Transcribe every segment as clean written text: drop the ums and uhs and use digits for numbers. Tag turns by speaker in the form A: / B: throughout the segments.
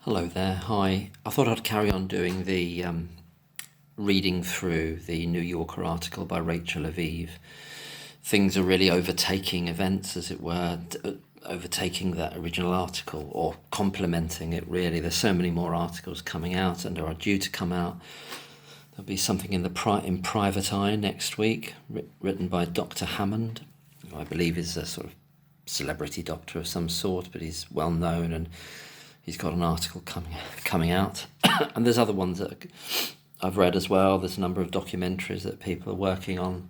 A: Hello there, hi. I thought I'd carry on doing the reading through the New Yorker article by Rachel Aviv. Things are really overtaking events, as it were, overtaking that original article or complementing it really. There's so many more articles coming out and are due to come out. There'll be something in Private Eye next week, written by Dr. Hammond, who I believe is a sort of celebrity doctor of some sort, but he's well known and he's got an article coming out. And there's other ones that I've read as well. There's a number of documentaries that people are working on.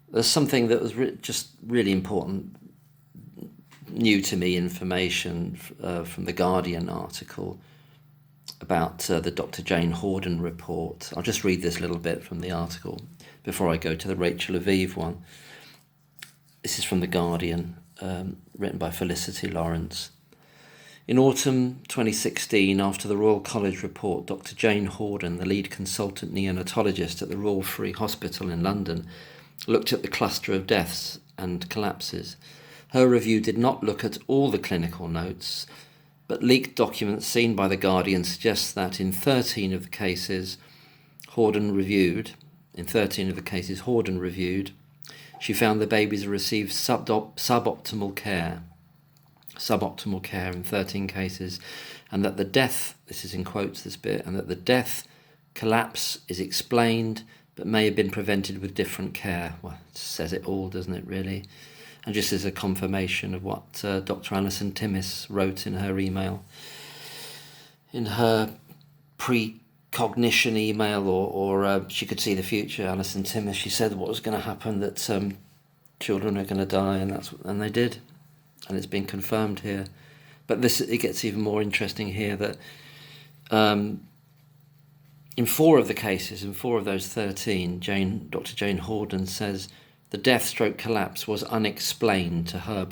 A: There's something that was just really important, new to me information from the Guardian article about the Dr. Jane Hordon report. I'll just read this little bit from the article before I go to the Rachel Aviv one. This is from the Guardian, written by Felicity Lawrence. In autumn 2016, after the Royal College report, Dr. Jane Hordon, the lead consultant neonatologist at the Royal Free Hospital in London, looked at the cluster of deaths and collapses. Her review did not look at all the clinical notes, but leaked documents seen by The Guardian suggest that in 13 of the cases Hordon reviewed, she found the babies received suboptimal care in 13 cases, and that the death, this is in quotes this bit, and that the death collapse is explained but may have been prevented with different care. Well, it says it all, doesn't it, really? And just as a confirmation of what Dr. Alison Timmis wrote in her email, in her precognition email, or she could see the future, Alison Timmis, she said what was going to happen, that children are going to die, and they did. And it's been confirmed here. But it gets even more interesting here that in 4 of the cases, in 4 of those 13, Dr. Jane Hordon says the death collapse was unexplained to her,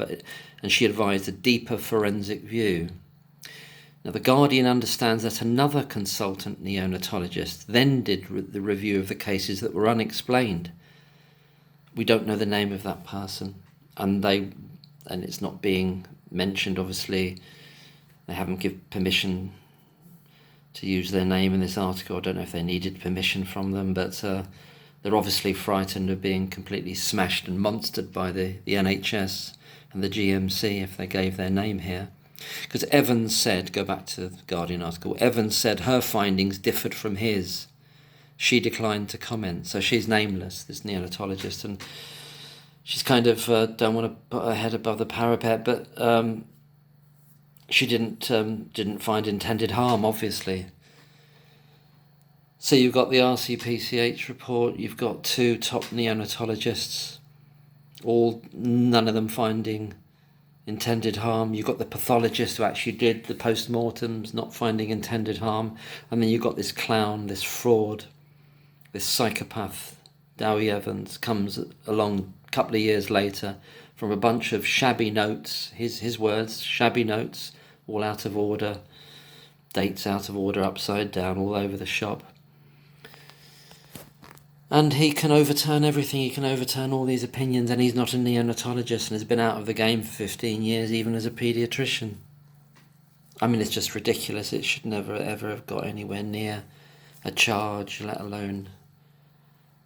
A: and she advised a deeper forensic view. Now, The Guardian understands that another consultant neonatologist then did the review of the cases that were unexplained. We don't know the name of that person, and it's not being mentioned, obviously. They haven't given permission to use their name in this article. I don't know if they needed permission from them, but they're obviously frightened of being completely smashed and monstered by the NHS and the GMC if they gave their name here. Because Evans said, go back to the Guardian article, Evans said her findings differed from his. She declined to comment. So she's nameless, this neonatologist, and she's kind of don't want to put her head above the parapet, but she didn't find intended harm, obviously. So you've got the RCPCH report, you've got 2 top neonatologists, none of them finding intended harm. You've got the pathologist who actually did the post-mortems, not finding intended harm. And then you've got this clown, this fraud, this psychopath, Dowie Evans, comes along a couple of years later from a bunch of shabby notes, his words, shabby notes, all out of order, dates out of order, upside down, all over the shop. And he can overturn everything, he can overturn all these opinions, and he's not a neonatologist and has been out of the game for 15 years, even as a paediatrician. I mean, it's just ridiculous. It should never, ever have got anywhere near a charge, let alone...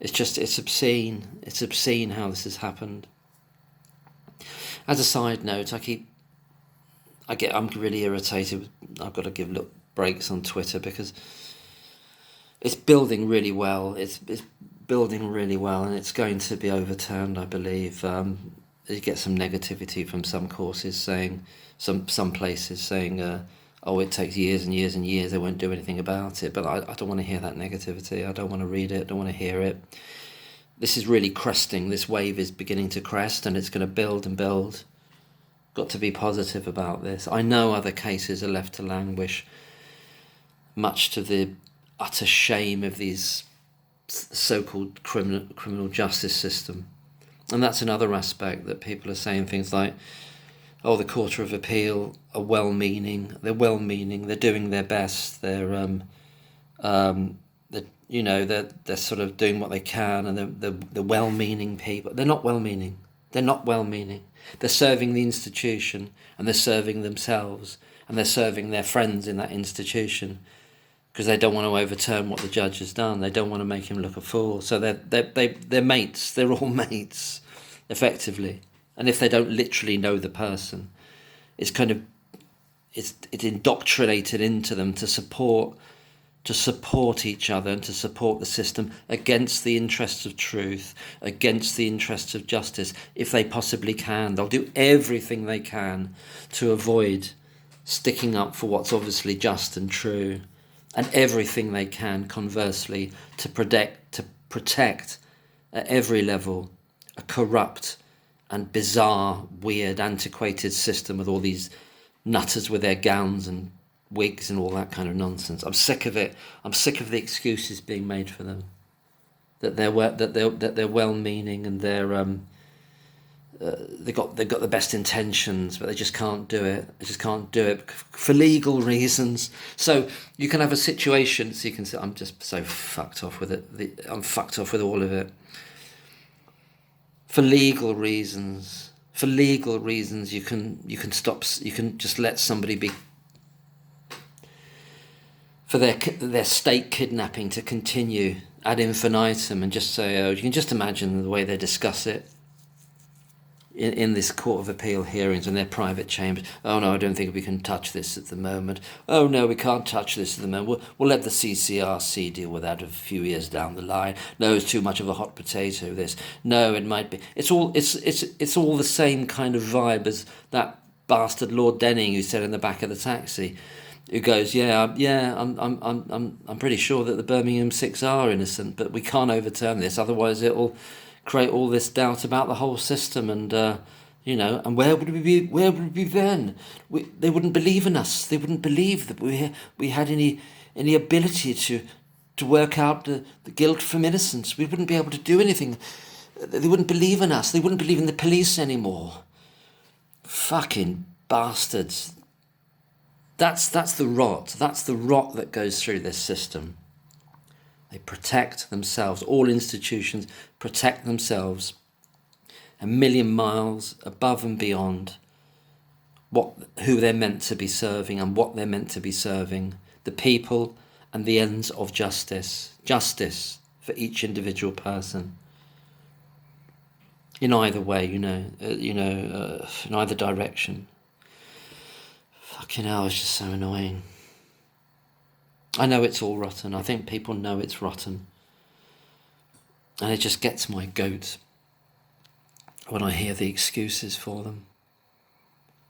A: It's obscene. It's obscene how this has happened. As a side note, I'm really irritated. I've got to give breaks on Twitter because it's building really well. It's building really well, and it's going to be overturned, I believe. You get some negativity from some courses saying, some places saying, it takes years and years and years, they won't do anything about it. But I don't want to hear that negativity. I don't want to read it. I don't want to hear it. This is really cresting. This wave is beginning to crest, and it's going to build and build. Got to be positive about this. I know other cases are left to languish, much to the utter shame of these so-called criminal justice system. And that's another aspect, that people are saying things like, the Court of Appeal are well-meaning, they're doing their best, they're sort of doing what they can, and they're well-meaning people. They're not well-meaning. They're serving the institution, and they're serving themselves, and they're serving their friends in that institution because they don't want to overturn what the judge has done. They don't want to make him look a fool. So they're mates. They're all mates, effectively. And if they don't literally know the person, it's kind of it's indoctrinated into them to support each other and to support the system against the interests of truth, against the interests of justice, if they possibly can. They'll do everything they can to avoid sticking up for what's obviously just and true, and everything they can, conversely, to protect at every level a corrupt and bizarre, weird, antiquated system with all these nutters with their gowns and wigs and all that kind of nonsense. I'm sick of it. I'm sick of the excuses being made for them. That they're well-meaning and they've got the best intentions, but they just can't do it. They just can't do it for legal reasons. So you can have a situation. So you can say, I'm just so fucked off with it. I'm fucked off with all of it. For legal reasons, you can stop. You can just let somebody be. For their state kidnapping to continue ad infinitum, and just say, oh, you can just imagine the way they discuss it in this Court of Appeal hearings and their private chambers. Oh no, I don't think we can touch this at the moment. Oh no, we can't touch this at the moment. We'll let the CCRC deal with that a few years down the line. No, it's too much of a hot potato, this. No, it might be. It's all the same kind of vibe as that bastard Lord Denning who said in the back of the taxi, who goes, I'm pretty sure that the Birmingham Six are innocent, but we can't overturn this, otherwise it'll create all this doubt about the whole system, and and where would we be? Where would we be then? They wouldn't believe in us. They wouldn't believe that we had any ability to work out the guilt from innocence. We wouldn't be able to do anything. They wouldn't believe in us. They wouldn't believe in the police anymore. Fucking bastards. That's the rot. That's the rot that goes through this system. They protect themselves. All institutions protect themselves a million miles above and beyond who they're meant to be serving and what they're meant to be serving. The people and the ends of justice. Justice for each individual person. In either way, in either direction. Fucking hell, it's just so annoying. I know it's all rotten. I think people know it's rotten. And it just gets my goat when I hear the excuses for them.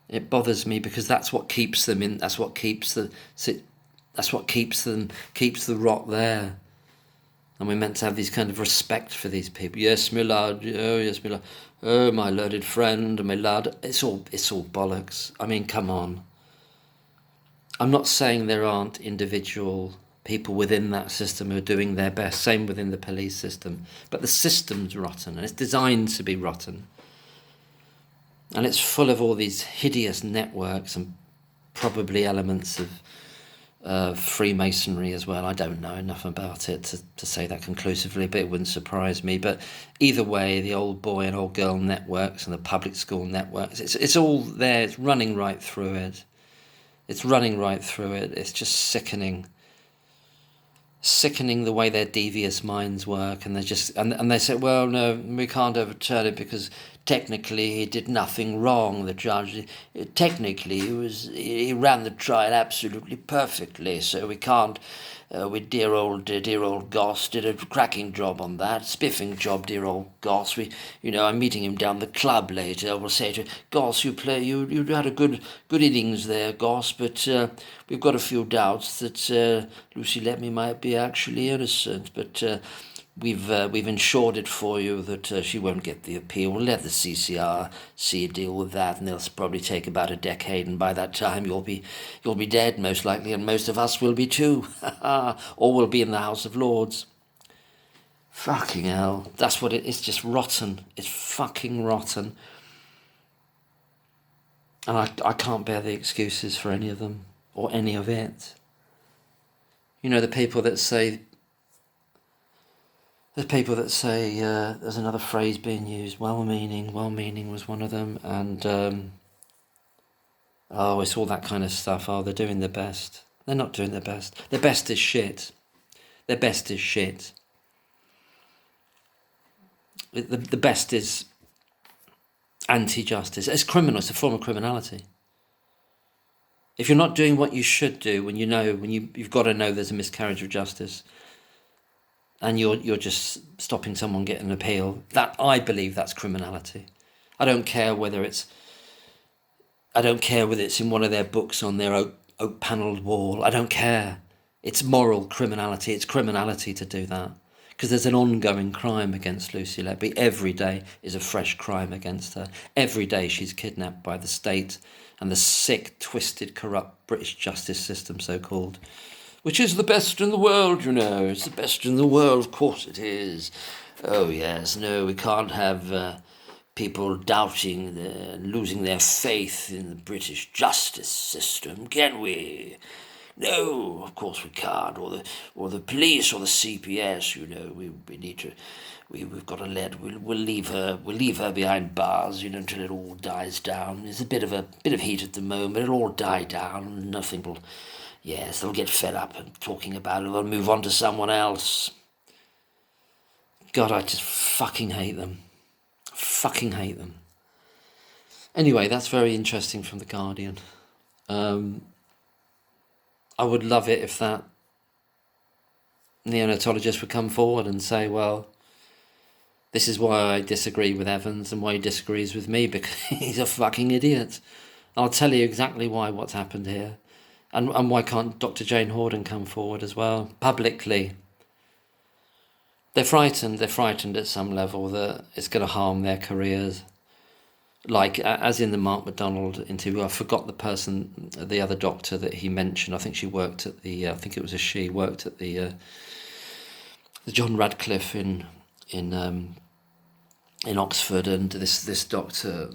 A: It bothers me because that's what keeps them in. That's what keeps the rot there. And we're meant to have these kind of respect for these people. Yes, my lad. Oh, yes, my lad. Oh, my learned friend, my lad. It's all bollocks. I mean, come on. I'm not saying there aren't individual people within that system who are doing their best, same within the police system, but the system's rotten, and it's designed to be rotten. And it's full of all these hideous networks and probably elements of Freemasonry as well. I don't know enough about it to say that conclusively, but it wouldn't surprise me. But either way, the old boy and old girl networks and the public school networks, it's all there, it's running right through it. It's running right through it. It's just sickening. Sickening the way their devious minds work, and they say, well, no, we can't overturn it because technically he did nothing wrong. The judge, technically, he ran the trial absolutely perfectly, so we can't. With dear old Goss did a cracking job on that, spiffing job, dear old Goss. I'm meeting him down the club later. We'll say to him, Goss, you had a good innings there, Goss, but we've got a few doubts that Lucy Letby might be actually innocent, but we've ensured it for you that she won't get the appeal. We'll let the CCRC deal with that, and they'll probably take about a decade, and by that time you'll be dead most likely, and most of us will be too, or we'll be in the House of Lords. Fucking hell, that's what it is. Just rotten. It's fucking rotten, and I can't bear the excuses for any of them or any of it. The people that say. There's people that say, there's another phrase being used, well-meaning was one of them, and Oh, it's all that kind of stuff. Oh, they're doing their best. They're not doing their best. Their best is shit. Their best is shit. The best is anti-justice. It's criminal. It's a form of criminality. If you're not doing what you should do, when you've got to know there's a miscarriage of justice, and you're just stopping someone getting an appeal, that, I believe, that's criminality. I don't care whether it's in one of their books on their oak panelled wall. I don't care. It's moral criminality. It's criminality to do that. Because there's an ongoing crime against Lucy Letby. Every day is a fresh crime against her. Every day she's kidnapped by the state and the sick, twisted, corrupt British justice system, so-called, which is the best in the world, It's the best in the world, of course it is. Oh yes, no, we can't have people doubting, losing their faith in the British justice system, can we? No, of course we can't. Or the police or the CPS. We need to. We've got to we'll leave her behind bars. Until it all dies down. There's a bit of heat at the moment. It'll all die down. Nothing will. Yes, they'll get fed up and talking about it. They'll move on to someone else. God, I just fucking hate them. Fucking hate them. Anyway, that's very interesting from The Guardian. I would love it if that neonatologist would come forward and say, well, this is why I disagree with Evans and why he disagrees with me, because he's a fucking idiot. I'll tell you exactly what's happened here. And why can't Dr. Jane Hordon come forward as well, publicly? They're frightened at some level that it's going to harm their careers. Like, as in the Mark MacDonald interview, I forgot the other doctor that he mentioned. I think she worked at worked at the John Radcliffe in Oxford, and this doctor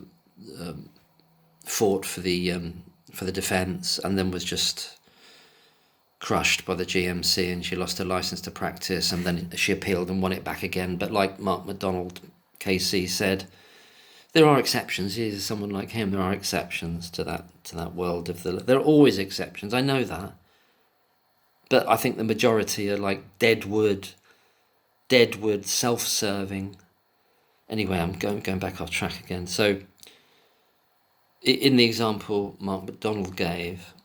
A: fought for the defence and then was just crushed by the GMC, and she lost her licence to practice, and then she appealed and won it back again. But like Mark MacDonald, KC, said, there are exceptions. Here's someone like him. There are exceptions to that world of there are always exceptions. I know that, but I think the majority are like deadwood, self-serving. Anyway, I'm going back off track again. So, in the example Mark MacDonald gave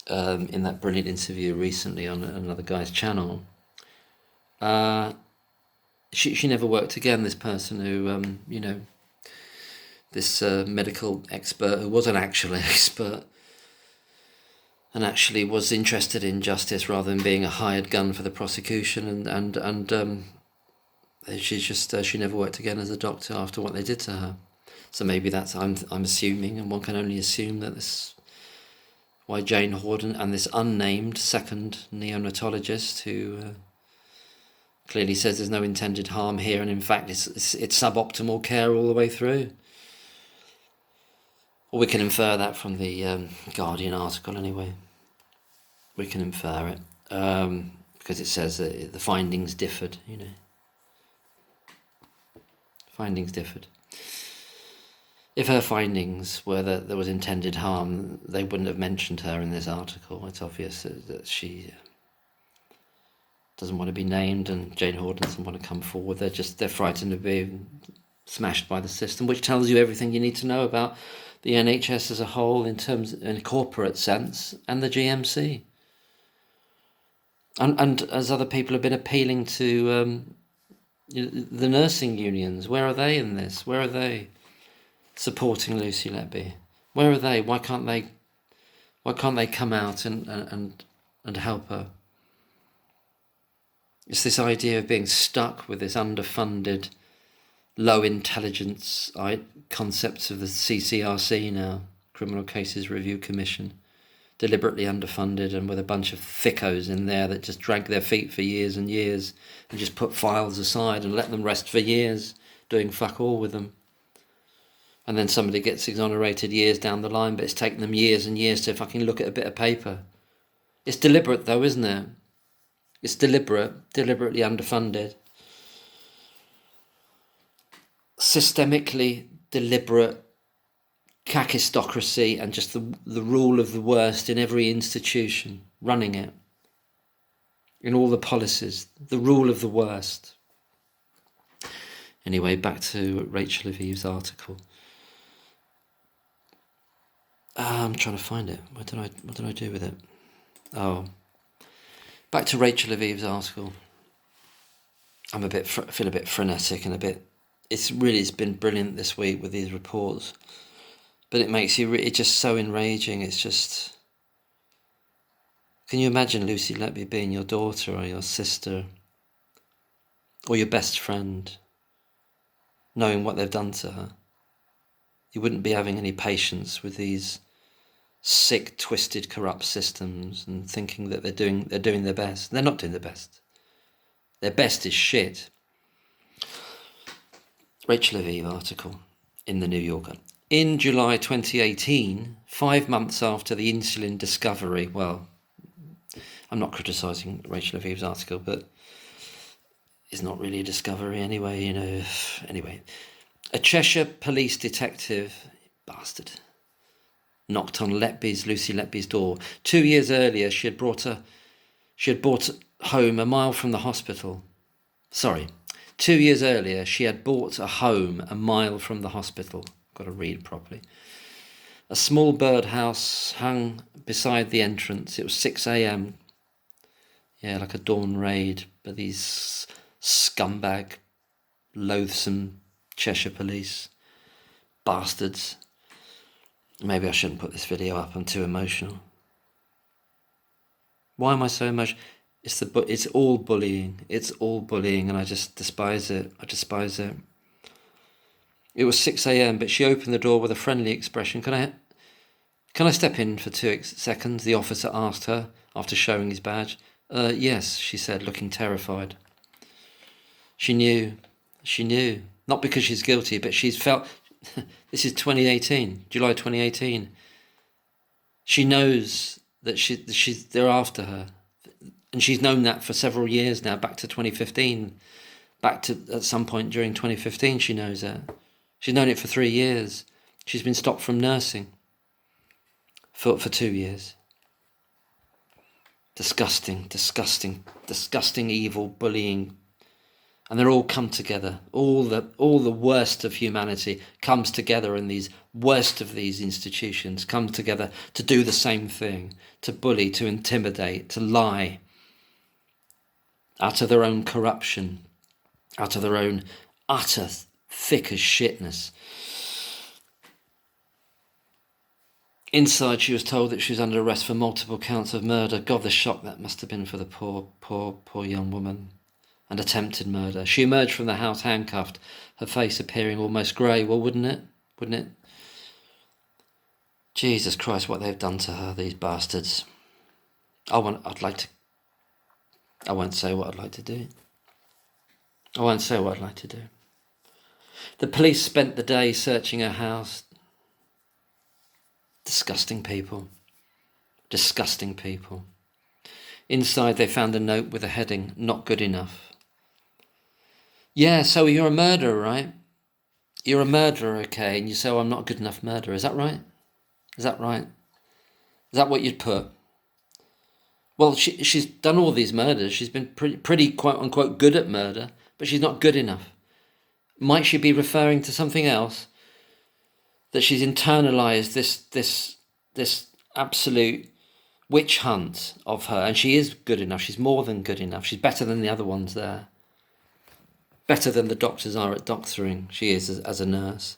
A: in that brilliant interview recently on another guy's channel, she never worked again. This person who this medical expert who wasn't actually an expert and actually was interested in justice rather than being a hired gun for the prosecution, and she never worked again as a doctor after what they did to her. So maybe that's, I'm assuming, and one can only assume that this why Jane Hordon and this unnamed second neonatologist who clearly says there's no intended harm here, and in fact it's suboptimal care all the way through. Or we can infer that from the Guardian article anyway. We can infer it because it says that the findings differed, Findings differed. If her findings were that there was intended harm, they wouldn't have mentioned her in this article. It's obvious that she doesn't want to be named, and Jane Hordon doesn't want to come forward. They're frightened of being smashed by the system, which tells you everything you need to know about the NHS as a whole in a corporate sense, and the GMC. And as other people have been appealing to the nursing unions, where are they in this? Where are they supporting Lucy Letby? Where are they? Why can't they come out and help her? It's this idea of being stuck with this underfunded, low intelligence concepts of the CCRC now, Criminal Cases Review Commission, deliberately underfunded and with a bunch of thickos in there that just drag their feet for years and years and just put files aside and let them rest for years, doing fuck all with them. And then somebody gets exonerated years down the line, but it's taken them years and years to fucking look at a bit of paper. It's deliberate though, isn't it? It's deliberately underfunded. Systemically deliberate kakistocracy and just the rule of the worst in every institution, running it, in all the policies, the rule of the worst. Anyway, back to Rachel Aviv's article. I'm trying to find it. What did I do with it? Oh, back to Rachel Aviv's article. I'm feel a bit frenetic and it's been brilliant this week with these reports, but it makes you, it's just so enraging. It's just, can you imagine Lucy Letby being your daughter or your sister or your best friend, knowing what they've done to her? You wouldn't be having any patience with these sick, twisted, corrupt systems and thinking that they're doing their best. They're not doing their best. Their best is shit. Rachel Aviv article in the New Yorker. In July 2018, 5 months after the insulin discovery, well, I'm not criticising Rachel Aviv's article, but it's not really a discovery anyway, Anyway, a Cheshire police detective, bastard, knocked on Lucy Letby's door. 2 years earlier, she had brought home a mile from the hospital. 2 years earlier, she had bought a home a mile from the hospital. Got to read properly. A small birdhouse hung beside the entrance. It was 6 a.m. Yeah, like a dawn raid by these scumbag, loathsome Cheshire police. Bastards. Maybe I shouldn't put this video up. I'm too emotional. Why am I so emotional? It's all bullying. It's all bullying, and I just despise it. It was 6 a.m, but she opened the door with a friendly expression. Can I step in for 2 seconds? The officer asked her after showing his badge. Yes, she said, looking terrified. She knew. Not because she's guilty, but she's felt... This is 2018, July 2018. She knows that they're after her. And she's known that for several years now, back to 2015. Back to at some point during 2015, she knows that. She's known it for 3 years. She's been stopped from nursing for 2 years. Disgusting, evil, bullying. And they're all come together. All the worst of humanity comes together, and these worst of these institutions come together to do the same thing, to bully, to intimidate, to lie, out of their own corruption, out of their own utter thick as shitness. Inside, she was told that she was under arrest for multiple counts of murder. God, the shock that must have been for the poor young woman. And attempted murder. She emerged from the house handcuffed, her face appearing almost grey. Well, wouldn't it? Jesus Christ, what they've done to her, these bastards. I won't say what I'd like to do. The police spent the day searching her house. Disgusting people. Inside, they found a note with a heading, "Not good enough." Yeah, so you're a murderer, right? You're a murderer, okay, and you say, "Oh, I'm not a good enough murderer." Is that right? Is that what you'd put? Well, she's done all these murders. She's been pretty quote-unquote good at murder, but she's not good enough. Might she be referring to something else? That she's internalized this absolute witch hunt of her, and she is good enough. She's more than good enough. She's better than the other ones there. Better than the doctors are at doctoring. She is as a nurse.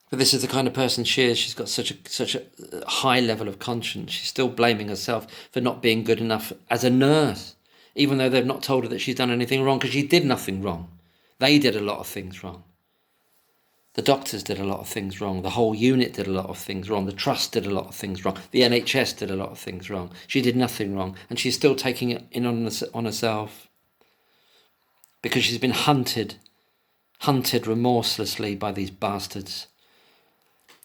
A: But this is the kind of person she is. She's got such a high level of conscience. She's still blaming herself for not being good enough as a nurse, even though they've not told her that she's done anything wrong, because she did nothing wrong. They did a lot of things wrong. The doctors did a lot of things wrong. The whole unit did a lot of things wrong. The trust did a lot of things wrong. The NHS did a lot of things wrong. She did nothing wrong, and she's still taking it in on herself because she's been hunted remorselessly by these bastards,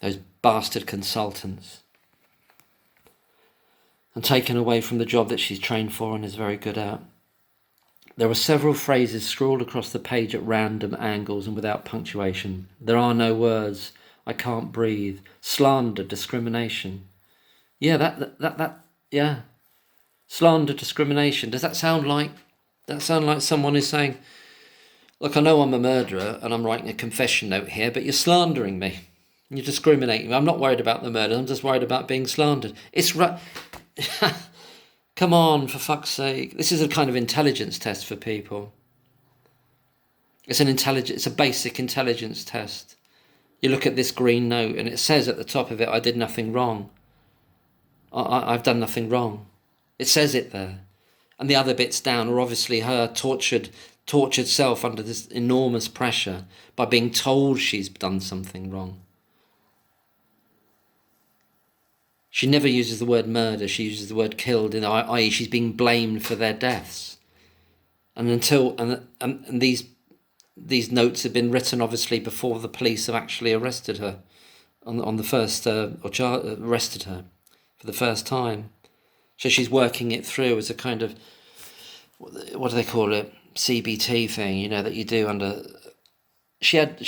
A: those bastard consultants, and taken away from the job that she's trained for and is very good at. There were several phrases scrawled across the page at random angles and without punctuation. There are no words. I can't breathe. Slander, discrimination. Yeah, yeah. Slander, discrimination. Does that sound like someone is saying, look, I know I'm a murderer and I'm writing a confession note here, but you're slandering me. You're discriminating me. I'm not worried about the murder. I'm just worried about being slandered. It's right. Come on, for fuck's sake. This is a kind of intelligence test for people. It's a basic intelligence test. You look at this green note and it says at the top of it, I did nothing wrong. I've done nothing wrong. It says it there. And the other bits down are obviously her tortured self under this enormous pressure by being told she's done something wrong. She never uses the word murder, she uses the word killed, i.e. she's being blamed for their deaths. And these notes have been written obviously before the police have actually arrested her arrested her for the first time. So she's working it through as a kind of, what do they call it, CBT thing, that you do under. She had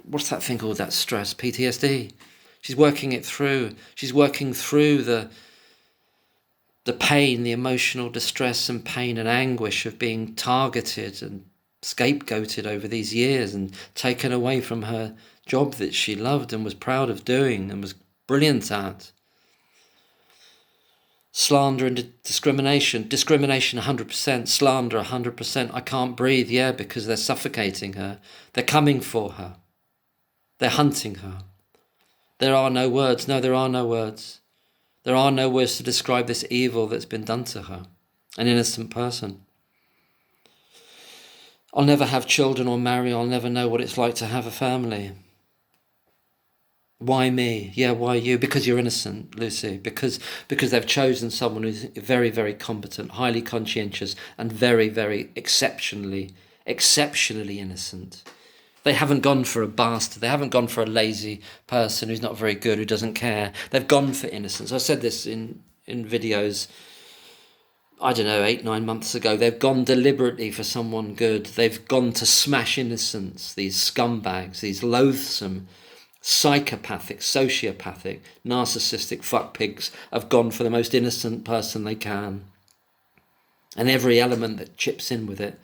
A: what's that thing called, that stress, PTSD. She's working it through. She's working through the pain, the emotional distress and pain and anguish of being targeted and scapegoated over these years and taken away from her job that she loved and was proud of doing and was brilliant at. Slander and discrimination 100%, slander 100%. I can't breathe, yeah, because they're suffocating her. They're coming for her. They're hunting her. There are no words. No, there are no words. There are no words to describe this evil that's been done to her, an innocent person. I'll never have children or marry. I'll never know what it's like to have a family. Why me? Yeah, why you? Because you're innocent, Lucy. Because they've chosen someone who's very, very competent, highly conscientious, and very, very exceptionally innocent. They haven't gone for a bastard. They haven't gone for a lazy person who's not very good, who doesn't care. They've gone for innocence. I said this in videos, I don't know, 8-9 months ago. They've gone deliberately for someone good. They've gone to smash innocence. These scumbags, these loathsome, psychopathic, sociopathic, narcissistic fuckpigs have gone for the most innocent person they can. And every element that chips in with it.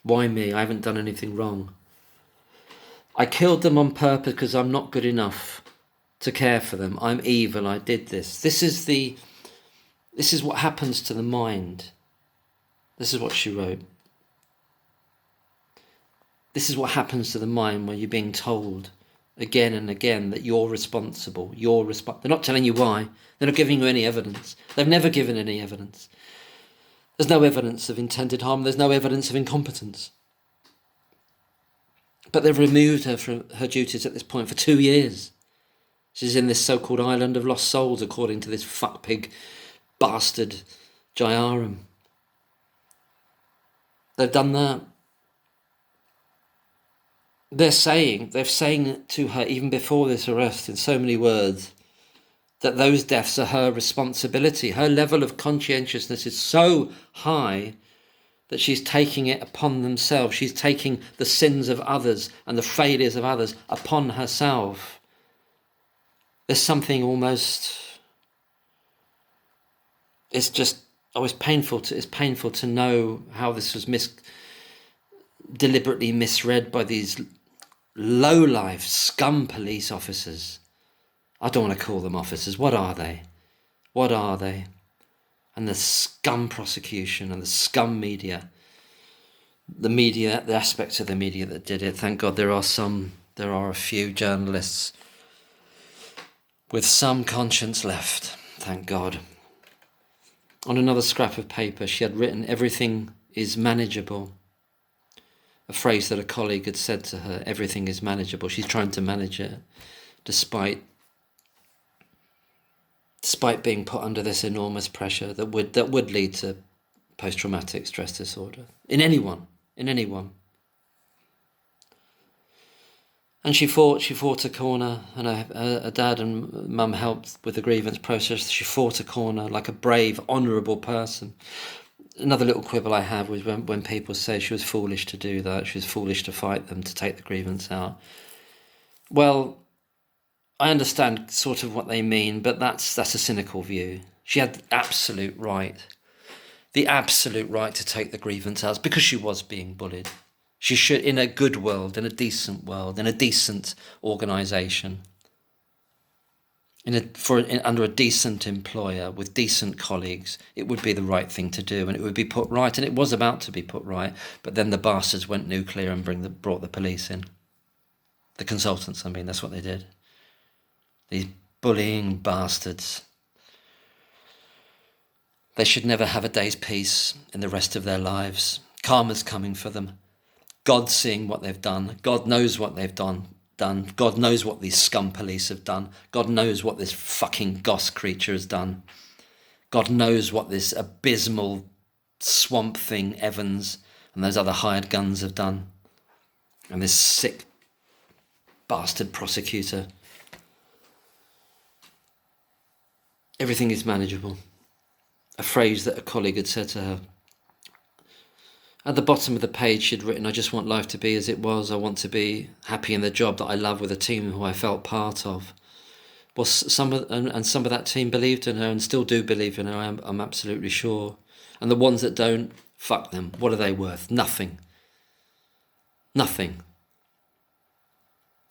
A: Why me? I haven't done anything wrong. I killed them on purpose because I'm not good enough to care for them. I'm evil. I did this. This is what happens to the mind. This is what she wrote. This is what happens to the mind when you're being told again and again that you're responsible. They're not telling you why. They're not giving you any evidence. They've never given any evidence. There's no evidence of intended harm. There's no evidence of incompetence. But they've removed her from her duties at this point for 2 years. She's in this so-called island of lost souls, according to this fuckpig bastard Jayaram. They've done that. They're saying it to her even before this arrest in so many words, that those deaths are her responsibility. Her level of conscientiousness is so high that she's taking it upon themselves. She's taking the sins of others and the failures of others upon herself. There's something almost... It's painful to know how this was deliberately misread by these low-life scum police officers. I don't want to call them officers. What are they? What are they? And the scum prosecution and the scum media. The aspects of the media that did it. Thank God there are a few journalists with some conscience left. Thank God. On another scrap of paper, she had written, "Everything is manageable." A phrase that a colleague had said to her, everything is manageable. She's trying to manage it despite being put under this enormous pressure that would lead to post-traumatic stress disorder in anyone. And she fought a corner, and her dad and mum helped with the grievance process. She fought a corner like a brave, honourable person. Another little quibble I have was when people say she was foolish to do that, she was foolish to fight them, to take the grievance out. Well, I understand sort of what they mean, but that's a cynical view. She had the absolute right to take the grievance out because she was being bullied. She should, in a good world, in a decent world, in a decent organisation, under a decent employer with decent colleagues, it would be the right thing to do, and it would be put right, and it was about to be put right. But then the bastards went nuclear and brought the police in. The consultants, I mean, that's what they did. These bullying bastards. They should never have a day's peace in the rest of their lives. Karma's coming for them. God's seeing what they've done. God knows what they've done. God knows what these scum police have done. God knows what this fucking goss creature has done. God knows what this abysmal swamp thing Evans and those other hired guns have done. And this sick bastard prosecutor. Everything is manageable. A phrase that a colleague had said to her. At the bottom of the page she'd written, I just want life to be as it was. I want to be happy in the job that I love with a team who I felt part of. Well, some of that team believed in her and still do believe in her, I'm absolutely sure. And the ones that don't, fuck them. What are they worth? Nothing. Nothing.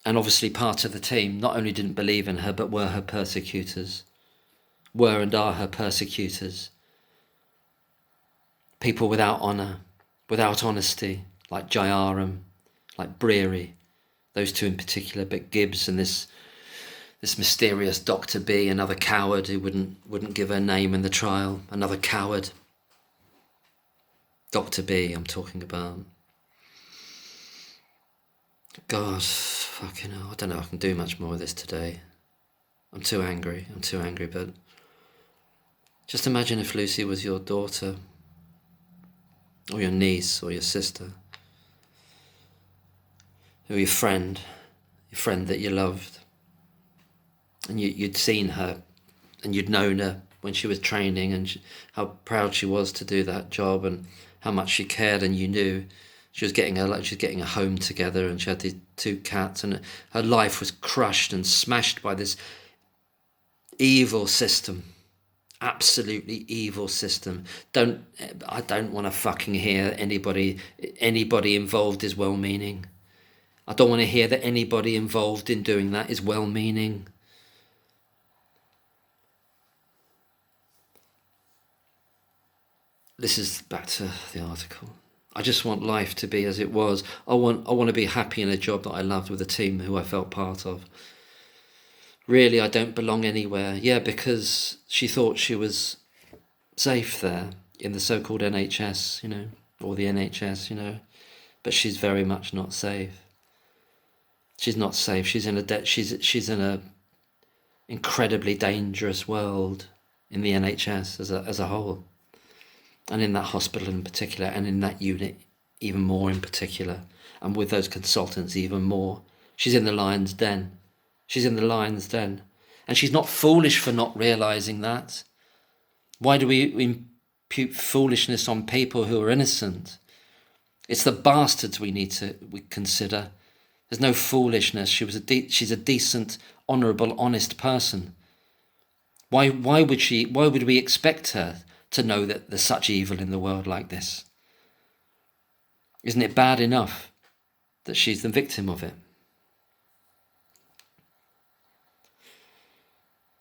A: And obviously part of the team not only didn't believe in her, but were her persecutors. Were and are her persecutors. People without honour, without honesty, like Jayaram, like Breary, those two in particular, but Gibbs and this mysterious Dr. B, another coward who wouldn't give her name in the trial, another coward. Dr. B, I'm talking about. God, fucking hell, I don't know if I can do much more of this today. I'm too angry, but just imagine if Lucy was your daughter, or your niece, or your sister, or your friend that you loved, and you'd seen her, and you'd known her when she was training, and how proud she was to do that job, and how much she cared, and you knew she was getting a home together, and she had these two cats, and her life was crushed and smashed by this evil system. Absolutely evil system. I don't want to fucking hear anybody involved is well-meaning. I don't want to hear that anybody involved in doing that is well-meaning. This is back to the article. I just want life to be as it was. I want to be happy in a job that I loved with a team who I felt part of. Really, I don't belong anywhere. Yeah, because she thought she was safe there in the so-called NHS, or the NHS, but she's very much not safe. She's not safe. She's in a incredibly dangerous world in the NHS as a whole, and in that hospital in particular, and in that unit even more in particular, and with those consultants even more. She's in the lion's den. She's in the lion's den. And she's not foolish for not realising that. Why do we impute foolishness on people who are innocent? It's the bastards we consider. There's no foolishness. She's a decent, honourable, honest person. Why would we expect her to know that there's such evil in the world like this? Isn't it bad enough that she's the victim of it?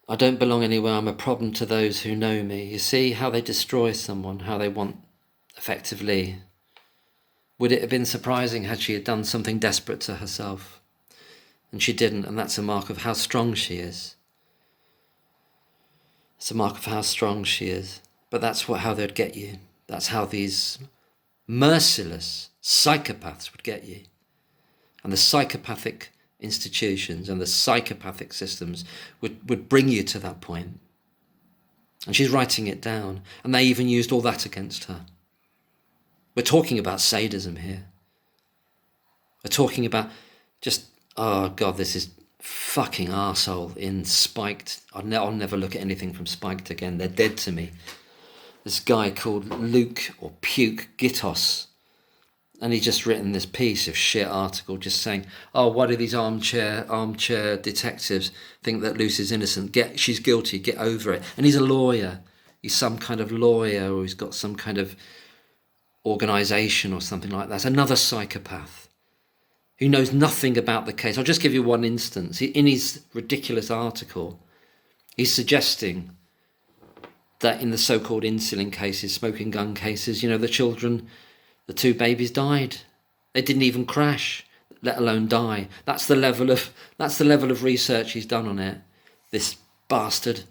A: I don't belong anywhere. I'm a problem to those who know me. You see how they destroy someone, how they want, effectively. Would it have been surprising had she had done something desperate to herself? And she didn't, and that's a mark of how strong she is. It's a mark of how strong she is. But that's how they'd get you. That's how these merciless psychopaths would get you. And the psychopathic institutions and the psychopathic systems would bring you to that point. And she's writing it down. And they even used all that against her. We're talking about sadism here. We're talking about just Oh God, this is fucking arsehole in Spiked. I'll never look at anything from Spiked again. They're dead to me. This guy called Luke or Puke Gitos. And he's just written this piece of shit article just saying, oh, why do these armchair detectives think that Lucy's innocent? She's guilty, get over it. And he's a lawyer. He's some kind of lawyer, or he's got some kind of organisation or something like that. Another psychopath who knows nothing about the case. I'll just give you one instance. In his ridiculous article, he's suggesting that in the so-called insulin cases, smoking gun cases, the children, the two babies died. They didn't even crash, let alone die. That's the level of research he's done on it. This bastard.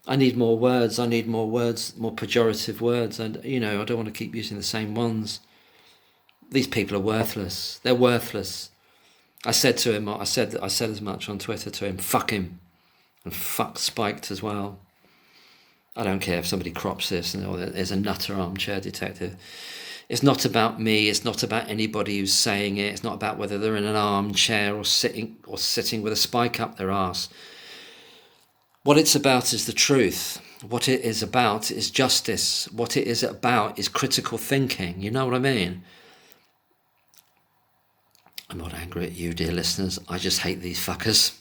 A: I need more words, more pejorative words. And I don't want to keep using the same ones. These people are worthless. They're worthless. I said to him, I said as much on Twitter to him, fuck him. And fuck Spiked as well. I don't care if somebody crops this and there's a nutter armchair detective. It's not about me. It's not about anybody who's saying it. It's not about whether they're in an armchair or sitting with a spike up their arse. What it's about is the truth. What it is about is justice. What it is about is critical thinking. You know what I mean? I'm not angry at you, dear listeners. I just hate these fuckers.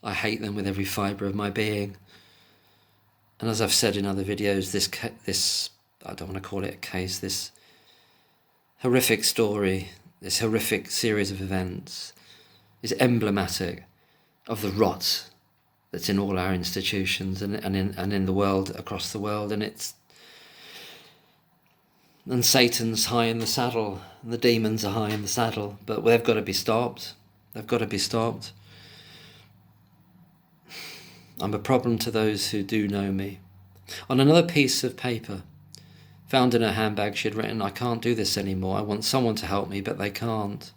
A: I hate them with every fibre of my being. And as I've said in other videos, this I don't want to call it a case, this horrific story, this horrific series of events is emblematic of the rot that's in all our institutions and in the world, across the world, and Satan's high in the saddle, and the demons are high in the saddle, but they've got to be stopped. They've got to be stopped. I'm a problem to those who do know me. On another piece of paper, found in her handbag, she had written, I can't do this anymore. I want someone to help me, but they can't.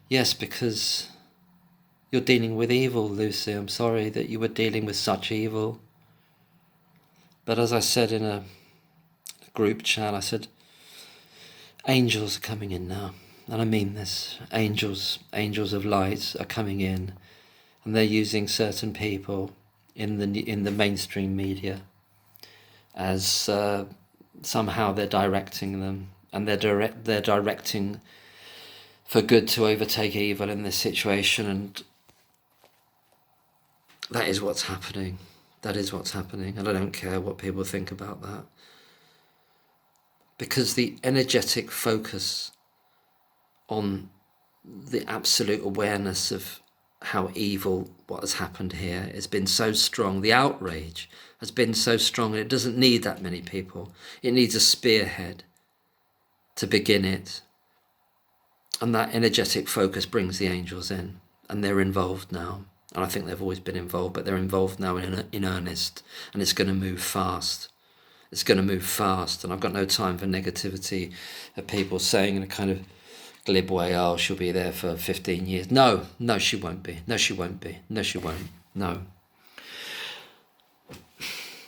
A: Yes, because you're dealing with evil, Lucy. I'm sorry that you were dealing with such evil. But as I said in a group chat, I said, angels are coming in now. And I mean this. Angels of light are coming in. And they're using certain people in the mainstream media as somehow they're directing them, and they're directing for good to overtake evil in this situation, and that is what's happening. That is what's happening, and I don't care what people think about that, because the energetic focus on the absolute awareness of how evil what has happened here has been so strong. The outrage has been so strong, and it doesn't need that many people. It needs a spearhead to begin it. And that energetic focus brings the angels in, and they're involved now. And I think they've always been involved, but they're involved now in earnest, and it's going to move fast. It's going to move fast, and I've got no time for negativity of people saying in a kind of glib way, oh, she'll be there for 15 years. No, she won't be. No, she won't be. No, she won't. No.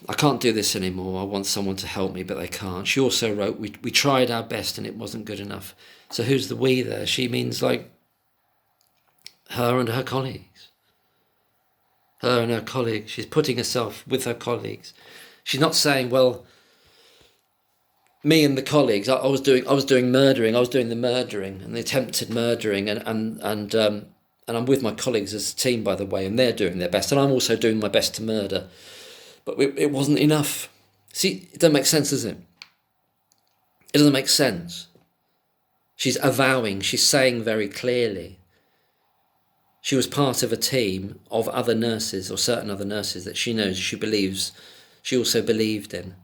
A: I can't do this anymore. I want someone to help me, but they can't. She also wrote, we tried our best and it wasn't good enough. So who's the we there? She means like her and her colleagues. Her and her colleagues. She's putting herself with her colleagues. She's not saying, well, me and the colleagues, I was doing the murdering and the attempted murdering, and I'm with my colleagues as a team, by the way, and they're doing their best, and I'm also doing my best to murder, but it wasn't enough. See, it doesn't make sense, does it? It doesn't make sense. She's avowing, she's saying very clearly, she was part of a team of other nurses, or certain other nurses that she knows, she also believed in.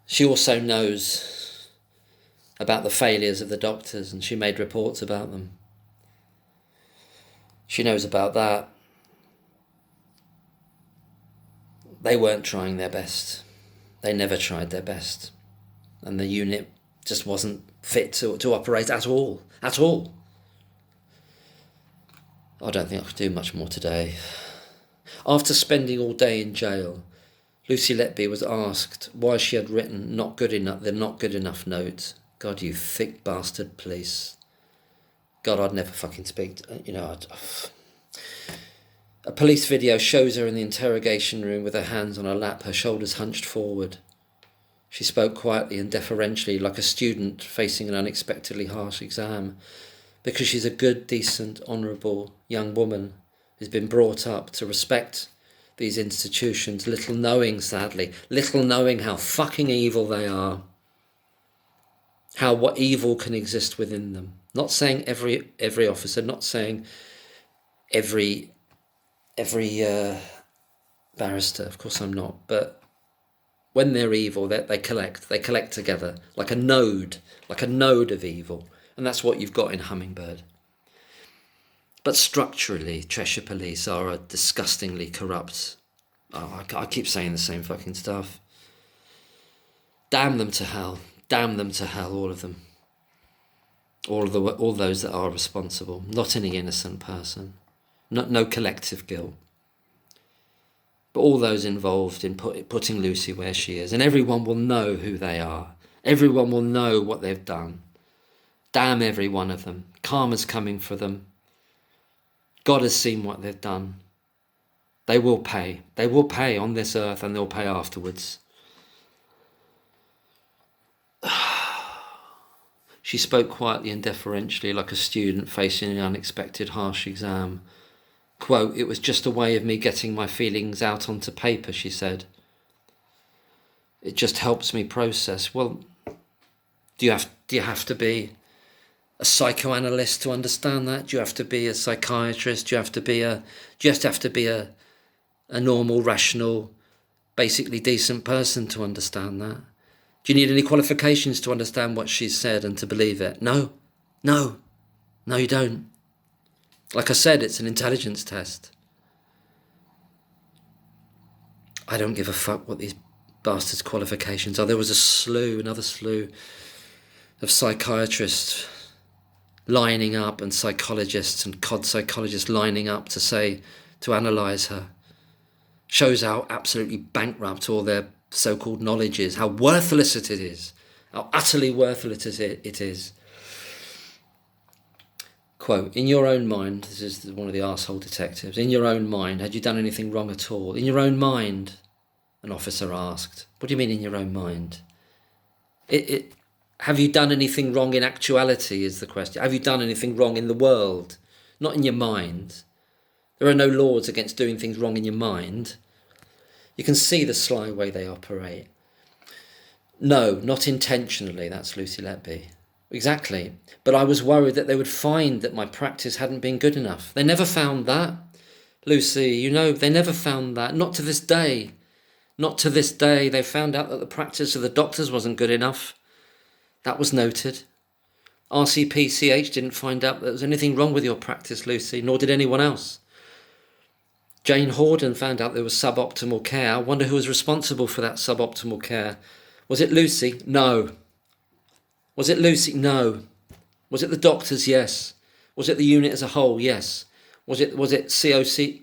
A: She also knows about the failures of the doctors, and she made reports about them. She knows about that. They weren't trying their best. They never tried their best. And the unit just wasn't fit to operate at all. At all. I don't think I could do much more today. After spending all day in jail, Lucy Letby was asked why she had written the not good enough note. God, you thick bastard police. God, I'd never fucking speak. A police video shows her in the interrogation room with her hands on her lap, her shoulders hunched forward. She spoke quietly and deferentially, like a student facing an unexpectedly harsh exam, because she's a good, decent, honourable young woman who's been brought up to respect these institutions, little knowing, sadly, little knowing how fucking evil they are, what evil can exist within them. Not saying every officer, not saying every barrister, of course I'm not, but when they're evil, they collect together like a node of evil, and that's what you've got in Hummingbird. But structurally, Cheshire Police are a disgustingly corrupt. I keep saying the same fucking stuff. Damn them to hell, all of them, all those that are responsible. Not any innocent person, no collective guilt. But all those involved in putting Lucy where she is. And everyone will know who they are. Everyone will know what they've done. Damn every one of them. Karma's coming for them. God has seen what they've done. They will pay. They will pay on this earth, and they'll pay afterwards. She spoke quietly and deferentially, like a student facing an unexpected harsh exam. Quote, "It was just a way of me getting my feelings out onto paper," she said. "It just helps me process." Well, do you have to be a psychoanalyst to understand that? Do you have to be a psychiatrist? Do you have to be a normal, rational, basically decent person to understand that? Do you need any qualifications to understand what she said and to believe it? No, you don't. Like I said, it's an intelligence test. I don't give a fuck what these bastards' qualifications are. There was another slew of psychiatrists lining up, and psychologists and cod psychologists lining up to analyse her. Shows how absolutely bankrupt all their so-called knowledge is, how worthless it is, how utterly worthless it is. Quote, "In your own mind," this is one of the arsehole detectives, "in your own mind, had you done anything wrong at all? In your own mind?" An officer asked. "What do you mean in your own mind?" Have you done anything wrong in actuality is the question. Have you done anything wrong in the world? Not in your mind. There are no laws against doing things wrong in your mind. You can see the sly way they operate. "No, not intentionally," that's Lucy Letby. "Exactly. But I was worried that they would find that my practice hadn't been good enough." They never found that. Lucy, they never found that. Not to this day. Not to this day. They found out that the practice of the doctors wasn't good enough. That was noted. RCPCH didn't find out that there was anything wrong with your practice, Lucy, nor did anyone else. Jane Hordon found out there was suboptimal care. I wonder who was responsible for that suboptimal care. Was it Lucy? No. Was it Lucy? No. Was it the doctors? Yes. Was it the unit as a whole? Yes. Was it COC,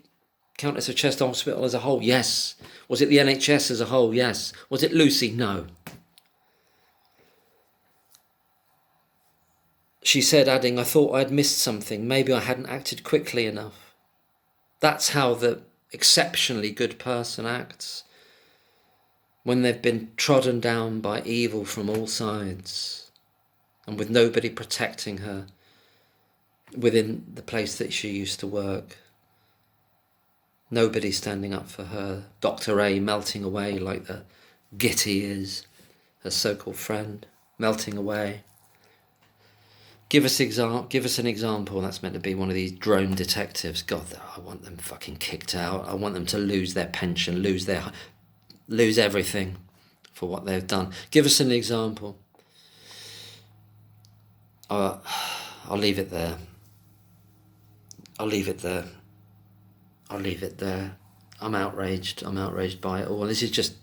A: Countess of Chester Hospital as a whole? Yes. Was it the NHS as a whole? Yes. Was it Lucy? No. She said, adding, "I thought I'd missed something. Maybe I hadn't acted quickly enough." That's how the exceptionally good person acts when they've been trodden down by evil from all sides and with nobody protecting her within the place that she used to work. Nobody standing up for her. Dr. A melting away like the git he is, her so-called friend, melting away. Give us an example. That's meant to be one of these drone detectives. God, I want them fucking kicked out. I want them to lose their pension, lose everything for what they've done. Give us an example. I'll leave it there. I'm outraged by it all. This is just,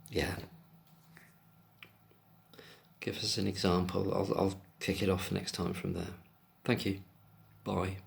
A: yeah. Give us an example. I'll kick it off next time from there. Thank you. Bye.